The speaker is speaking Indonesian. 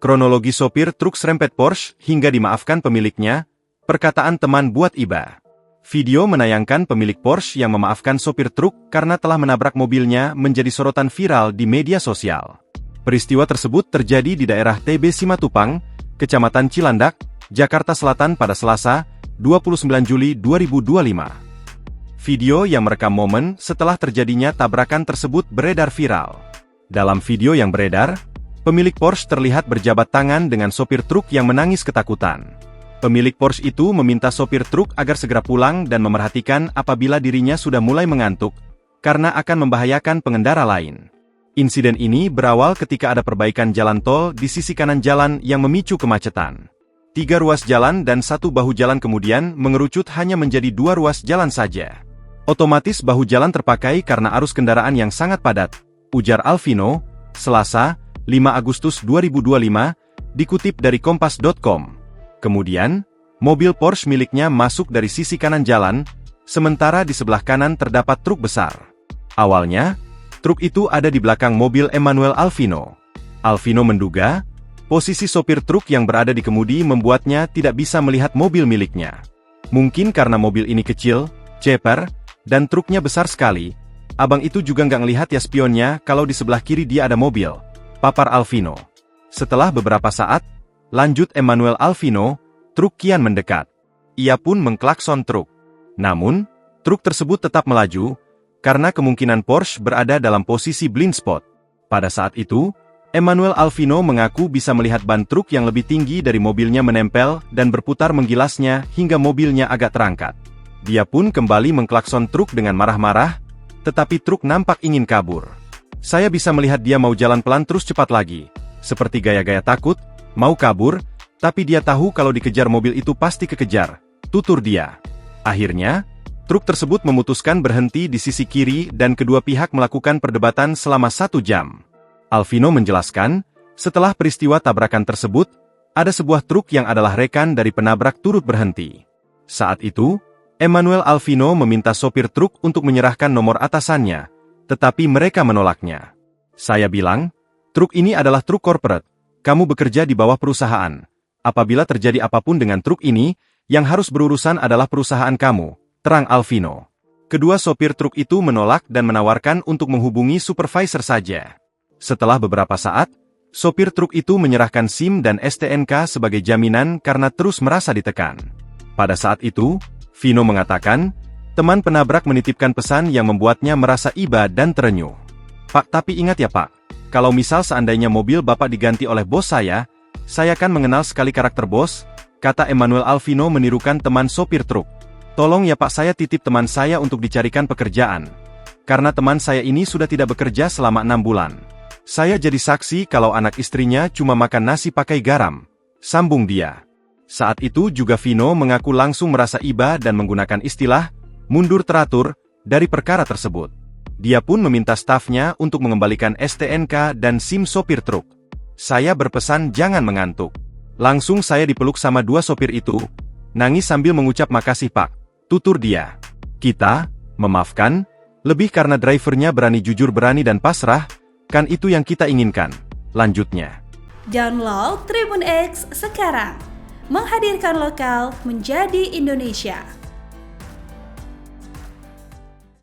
Kronologi sopir truk serempet Porsche hingga dimaafkan pemiliknya, perkataan teman buat iba. Video menayangkan pemilik Porsche yang memaafkan sopir truk karena telah menabrak mobilnya menjadi sorotan viral di media sosial. Peristiwa tersebut terjadi di daerah TB Simatupang, Kecamatan Cilandak, Jakarta Selatan pada Selasa, 29 Juli 2025. Video yang merekam momen setelah terjadinya tabrakan tersebut beredar viral. Dalam video yang beredar, pemilik Porsche terlihat berjabat tangan dengan sopir truk yang menangis ketakutan. Pemilik Porsche itu meminta sopir truk agar segera pulang dan memerhatikan apabila dirinya sudah mulai mengantuk, karena akan membahayakan pengendara lain. Insiden ini berawal ketika ada perbaikan jalan tol di sisi kanan jalan yang memicu kemacetan. 3 ruas jalan dan 1 bahu jalan kemudian mengerucut hanya menjadi 2 ruas jalan saja. Otomatis bahu jalan terpakai karena arus kendaraan yang sangat padat, ujar Alvino, Selasa, 5 Agustus 2025, dikutip dari Kompas.com. Kemudian, mobil Porsche miliknya masuk dari sisi kanan jalan, sementara di sebelah kanan terdapat truk besar. Awalnya, truk itu ada di belakang mobil Emmanuel Alvino. Alvino menduga, posisi sopir truk yang berada di kemudi membuatnya tidak bisa melihat mobil miliknya. Mungkin karena mobil ini kecil, ceper, dan truknya besar sekali, abang itu juga nggak ngelihat ya spionnya kalau di sebelah kiri dia ada mobil, papar Alvino. Setelah beberapa saat, lanjut Emmanuel Alvino, truk kian mendekat. Ia pun mengklakson truk. Namun, truk tersebut tetap melaju, karena kemungkinan Porsche berada dalam posisi blind spot. Pada saat itu, Emmanuel Alvino mengaku bisa melihat ban truk yang lebih tinggi dari mobilnya menempel dan berputar menggilasnya hingga mobilnya agak terangkat. Dia pun kembali mengklakson truk dengan marah-marah, tetapi truk nampak ingin kabur. Saya bisa melihat dia mau jalan pelan terus cepat lagi, seperti gaya-gaya takut, mau kabur, tapi dia tahu kalau dikejar mobil itu pasti kekejar, tutur dia. Akhirnya, truk tersebut memutuskan berhenti di sisi kiri dan kedua pihak melakukan perdebatan selama 1 jam. Alvino menjelaskan, setelah peristiwa tabrakan tersebut, ada sebuah truk yang adalah rekan dari penabrak turut berhenti. Saat itu, Emmanuel Alvino meminta sopir truk untuk menyerahkan nomor atasannya, tetapi mereka menolaknya. Saya bilang, truk ini adalah truk corporate, kamu bekerja di bawah perusahaan. Apabila terjadi apapun dengan truk ini, yang harus berurusan adalah perusahaan kamu, terang Alvino. Kedua sopir truk itu menolak dan menawarkan untuk menghubungi supervisor saja. Setelah beberapa saat, sopir truk itu menyerahkan SIM dan STNK sebagai jaminan karena terus merasa ditekan. Pada saat itu, Vino mengatakan, teman penabrak menitipkan pesan yang membuatnya merasa iba dan terenyuh. Pak, tapi ingat ya Pak, kalau misal seandainya mobil Bapak diganti oleh bos saya kan mengenal sekali karakter bos, kata Emmanuel Alvino menirukan teman sopir truk. Tolong ya Pak, saya titip teman saya untuk dicarikan pekerjaan. Karena teman saya ini sudah tidak bekerja selama 6 bulan. Saya jadi saksi kalau anak istrinya cuma makan nasi pakai garam, sambung dia. Saat itu juga Vino mengaku langsung merasa iba dan menggunakan istilah, mundur teratur, dari perkara tersebut. Dia pun meminta stafnya untuk mengembalikan STNK dan SIM sopir truk. Saya berpesan jangan mengantuk. Langsung saya dipeluk sama 2 sopir itu, nangis sambil mengucap makasih Pak, tutur dia. Kita, memaafkan, lebih karena drivernya berani jujur berani dan pasrah, kan itu yang kita inginkan, lanjutnya. Download Tribun X sekarang. Menghadirkan lokal menjadi Indonesia.